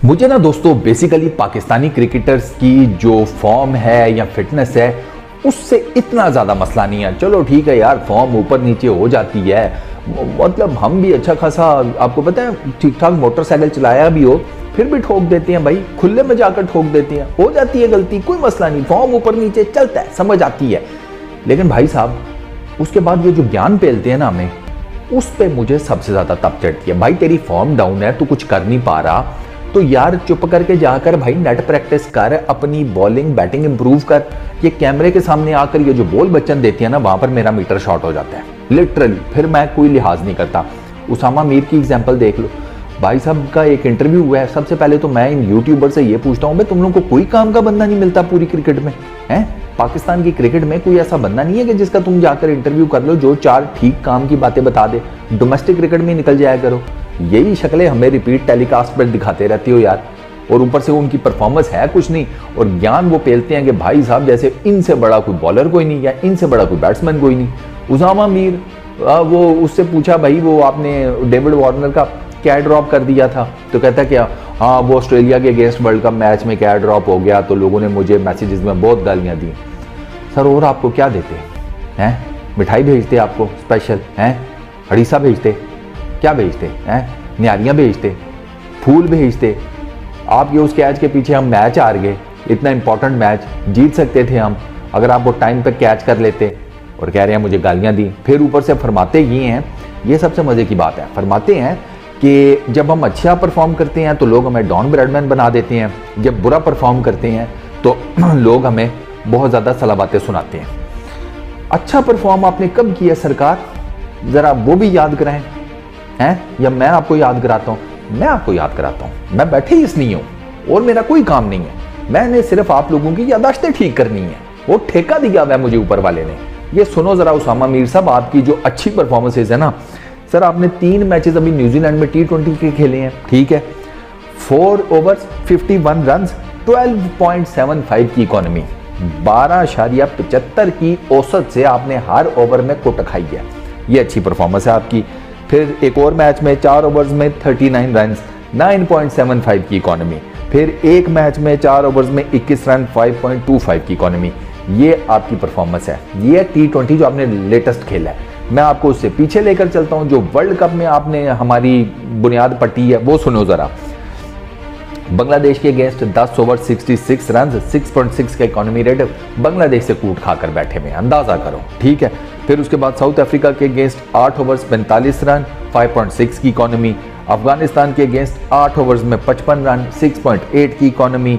मुझे ना दोस्तों बेसिकली पाकिस्तानी क्रिकेटर्स की जो फॉर्म है या फिटनेस है उससे इतना ज़्यादा मसला नहीं है। चलो ठीक है यार, फॉर्म ऊपर नीचे हो जाती है, मतलब हम भी अच्छा खासा, आपको पता है, ठीक ठाक मोटरसाइकिल चलाया भी हो फिर भी ठोक देते हैं भाई, खुले में जाकर ठोक देते हैं, हो जाती है गलती, कोई मसला नहीं, फॉर्म ऊपर नीचे चलता है, समझ आती है। लेकिन भाई साहब उसके बाद ये जो ज्ञान पेलते हैं ना हमें, उस पर मुझे सबसे ज़्यादा तप चढ़ती है। भाई तेरी फॉर्म डाउन है, तू कुछ कर नहीं पा रहा, तो यार चुप करके जाकर भाई नेट प्रैक्टिस कर, अपनी बॉलिंग बैटिंग इंप्रूव कर। ये कैमरे के सामने आकर ये जो बोल बच्चन देती है ना, वहां पर मेरा मीटर शॉर्ट हो जाता है लिटरली, फिर मैं कोई लिहाज नहीं करता। उसामा मीर की एग्जांपल देख लो, भाई साहब का एक इंटरव्यू हुआ है। सबसे पहले तो मैं इन यूट्यूबर से ये पूछता हूँ, भाई तुम लोगों को कोई काम का बंदा नहीं मिलता पूरी क्रिकेट में है? पाकिस्तान की क्रिकेट में कोई ऐसा बंदा नहीं है कि जिसका तुम जाकर इंटरव्यू कर लो, जो चार ठीक काम की बातें बता दे। डोमेस्टिक क्रिकेट में निकल जाया करो, यही शक्लें हमें रिपीट टेलीकास्ट पर दिखाते रहती हो यार, और ऊपर से उनकी परफॉर्मेंस है कुछ नहीं, और ज्ञान वो पेलते हैं कि भाई साहब जैसे इनसे बड़ा कोई बॉलर कोई नहीं या इनसे बड़ा कोई बैट्समैन कोई नहीं। उसामा मीर, वो उससे पूछा भाई वो आपने डेविड वार्नर का क्या ड्रॉप कर दिया था, तो कहता क्या, हाँ वो ऑस्ट्रेलिया के अगेंस्ट वर्ल्ड कप मैच में क्या ड्रॉप हो गया, तो लोगों ने मुझे मैसेजेस में बहुत गालियाँ दी। सर और आपको क्या देते हैं? मिठाई भेजते आपको स्पेशल हैं, हड़ीसा भेजते, क्या भेजते हैं, न्यारियाँ भेजते, फूल भेजते। आप ये उस कैच के पीछे हम मैच हार गए, इतना इंपॉर्टेंट मैच जीत सकते थे हम अगर आप वो टाइम पे कैच कर लेते, और कह रहे हैं मुझे गालियाँ दी। फिर ऊपर से फरमाते ये हैं, ये सबसे मज़े की बात है, फरमाते हैं कि जब हम अच्छा परफॉर्म करते हैं तो लोग हमें डॉन ब्रैडमैन बना देते हैं, जब बुरा परफॉर्म करते हैं तो लोग हमें बहुत ज़्यादा सलाबातें सुनाते हैं। अच्छा परफॉर्म आपने कब किया सरकार, ज़रा वो भी याद कराएं हैं, या मैं आपको याद कराता हूँ? मैं आपको याद कराता हूँ, मैं बैठे ही इसलिए हूँ और मेरा कोई काम नहीं है, मैंने सिर्फ आप लोगों की याददाश्तें ठीक करनी है, वो ठेका दिया हुआ है मुझे ऊपर वाले ने। ये सुनो जरा उसामा मीर साहब, आपकी जो अच्छी परफॉर्मेंसेज है ना सर, आपने 3 मैचेस अभी न्यूजीलैंड में T20 के खेले हैं, ठीक है, 4 ओवर्स 51 रन, 12.75 की इकोनॉमी, 12.75 की औसत से आपने हर ओवर में कुट खाई है, ये अच्छी परफॉर्मेंस है आपकी। फिर एक और मैच में 4 ओवर्स में 39 रन, 9.75 की इकोनॉमी, फिर एक मैच में 4 ओवर्स में 21 रन, 5.25 की इकोनॉमी, ये आपकी परफॉर्मेंस है। ये T20 जो आपने लेटेस्ट खेला है। मैं आपको उससे पीछे लेकर चलता हूं, जो वर्ल्ड कप में आपने हमारी बुनियाद पट्टी है वो सुनो जरा। बांग्लादेश के अगेंस्ट 10 ओवर 66 रन, 6.6 का इकोनॉमी रेट, बांग्लादेश से कूट खाकर बैठे में, अंदाजा करो, ठीक है। फिर उसके बाद साउथ अफ्रीका के अगेंस्ट 8 ओवर्स 45 रन, 5.6 की इकोनॉमी, अफगानिस्तान के अगेंस्ट 8 ओवर्स में 55 रन, 6.8 की इकोनॉमी,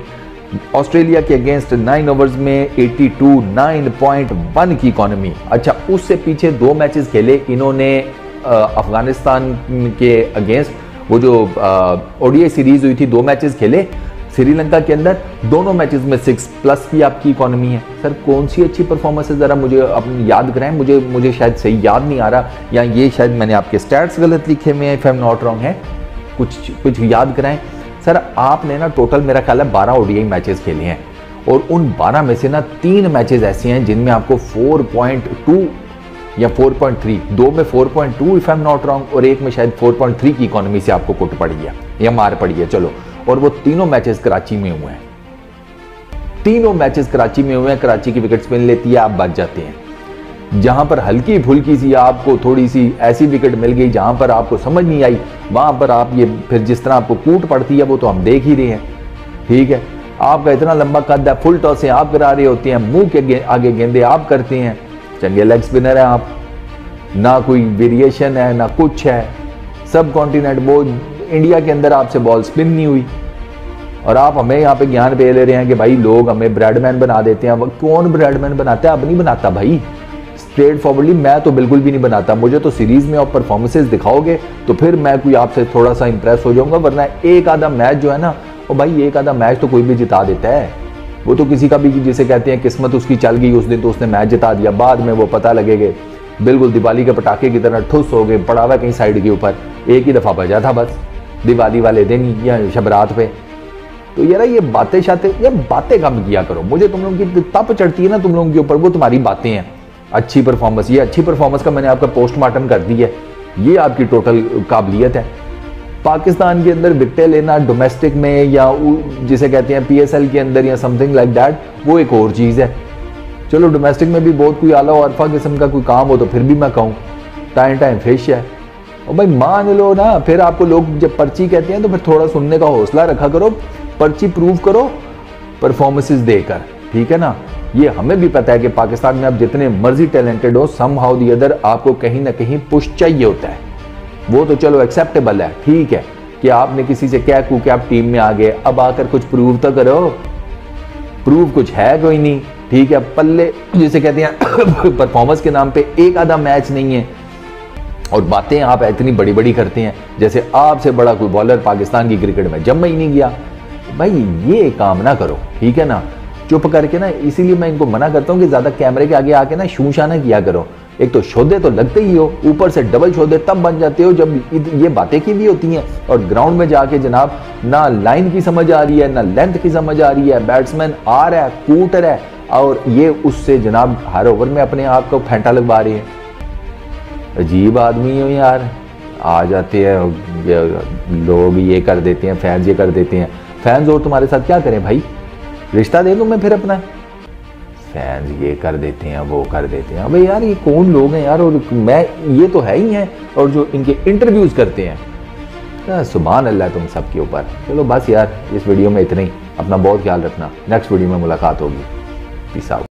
ऑस्ट्रेलिया के अगेंस्ट 9 ओवर्स में 82, 9.1 की इकोनॉमी। अच्छा, उससे पीछे 2 मैचेस खेले इन्होंने अफगानिस्तान के अगेंस्ट, वो जो ओडीआई सीरीज हुई थी, 2 मैचेस खेले श्रीलंका के अंदर, दोनों मैचेस में 6+ की आपकी इकोनॉमी है। सर कौन सी अच्छी परफॉर्मेंस है, ज़रा मुझे अपनी याद कराएं, मुझे शायद सही याद नहीं आ रहा, या ये शायद मैंने आपके स्टैट्स गलत लिखे में, if I am not wrong है, कुछ याद कराएं। सर आपने ना टोटल मेरा ख्याल है 12 ओडीआई मैचेस खेले हैं, और उन 12 में से ना 3 मैचेस ऐसे हैं जिनमें आपको 4.2 या 4.3, 2 में 4.2 if I am not wrong, और एक में शायद 4.3 की इकोनॉमी से आपको कुट पड़ी है या मार पड़ी है, चलो, और वो तीनों मैचेस कराची में हुए हैं, तीनों मैचेस कराची में हुए हैं। कराची की विकेट स्पिन लेती है, आप बच जाते हैं। जहां पर हल्की फुल्की सी आपको थोड़ी सी ऐसी विकेट मिल गई जहां पर आपको समझ नहीं आई, वहां पर आप ये फिर जिस तरह आपको कूट पड़ती है वो तो हम देख ही रहे हैं, ठीक है। आपका इतना लंबा कद है, फुल टॉस से आप करा रहे होते हैं, मुंह के आगे गेंदे आप करते हैं, चंगे लेग स्पिनर है आप, ना कोई वेरिएशन है ना कुछ है, सब कॉन्टिनेंट, वो इंडिया के अंदर आपसे बॉल स्पिन नहीं हुई, और आप हमें यहाँ पे ज्ञान पे ले रहे हैं कि भाई लोग हमें ब्रैडमैन बना देते हैं। कौन ब्रैडमैन बनाता है? अब नहीं बनाता भाई, स्ट्रेट फॉरवर्डली मैं तो बिल्कुल भी नहीं बनाता। मुझे तो सीरीज में आप परफॉर्मेंसेज दिखाओगे तो फिर मैं कोई आपसे थोड़ा सा इंप्रेस हो जाऊंगा, वरना एक आधा मैच जो है ना, और भाई एक आधा मैच तो कोई भी जिता देता है, वो तो किसी का भी, जिसे कहते हैं किस्मत उसकी चल गई उस दिन तो उसने मैच जिता दिया, बाद में वो पता लगेगा बिल्कुल दिवाली के पटाखे की तरह ठुस हो गए, पड़ा हुआ कहीं साइड के ऊपर, एक ही दफ़ा बजा था बस दिवाली वाले दिन या शबरात पे। तो यार ये बातें कम किया करो, मुझे तुम लोगों की तप चढ़ती है ना तुम लोगों के ऊपर, वो तुम्हारी बातें हैं। अच्छी परफॉर्मेंस, ये अच्छी परफॉर्मेंस का मैंने आपका पोस्टमार्टम कर दी है, ये आपकी टोटल काबिलियत है। पाकिस्तान के अंदर विकेटें लेना डोमेस्टिक में या जिसे कहते हैं PSL के अंदर या समथिंग लाइक दैट, वो एक और चीज़ है। चलो डोमेस्टिक में भी बहुत कोई आला और अरफा किस्म का कोई काम हो तो फिर भी मैं कहूँ टाइम फिश है। और भाई मान लो ना, फिर आपको लोग जब पर्ची कहते हैं तो फिर थोड़ा सुनने का हौसला रखा करो, पर्ची प्रूव करो परफॉर्मेंसेस देकर, ठीक है ना। ये हमें भी पता है कि पाकिस्तान में आप जितने मर्जी टैलेंटेड हो, सम हाउ दी अदर आपको कहीं ना कहीं पुश चाहिए होता है। वो तो चलो एक्सेप्टेबल है, ठीक है कि आपने किसी से क्या कू के आप टीम में आ गए, अब आकर कुछ प्रूव तो करो। प्रूव कुछ है कोई नहीं, ठीक है। पल्ले जिसे कहते हैं परफॉर्मेंस के नाम पे एक आधा मैच नहीं है, और बातें आप इतनी बड़ी बड़ी करते हैं जैसे आपसे बड़ा कोई बॉलर पाकिस्तान की क्रिकेट में जम ही नहीं गया। भाई ये काम ना करो, ठीक है ना, चुप करके ना। इसीलिए मैं इनको मना करता हूँ कि ज्यादा कैमरे के आगे आके ना शूशा ना किया करो। एक तो शोधे तो लगते ही हो, ऊपर से डबल शोधे तब बन जाते हो जब ये बातें की भी होती हैं, और ग्राउंड में जाके जनाब ना लाइन की समझ आ रही है ना लेंथ की समझ आ रही है, बैट्समैन आ रहा है कूट रहा है, और ये उससे जनाब हर ओवर में अपने आप को फेंटा लगवा रही है। अजीब आदमी हो यार, आ जाते हैं लोग ये कर देते हैं, फैंस ये कर देते हैं। फैंस और तुम्हारे साथ क्या करें भाई, रिश्ता दे दूं मैं फिर अपना। फैंस ये कर देते हैं वो कर देते हैं, अबे यार ये कौन लोग हैं यार, और मैं ये तो है ही हैं, और जो इनके इंटरव्यूज करते हैं, सुभान अल्लाह तुम सबके ऊपर। चलो बस यार, इस वीडियो में इतना ही, अपना बहुत ख्याल रखना, नेक्स्ट वीडियो में मुलाकात होगी। Peace out.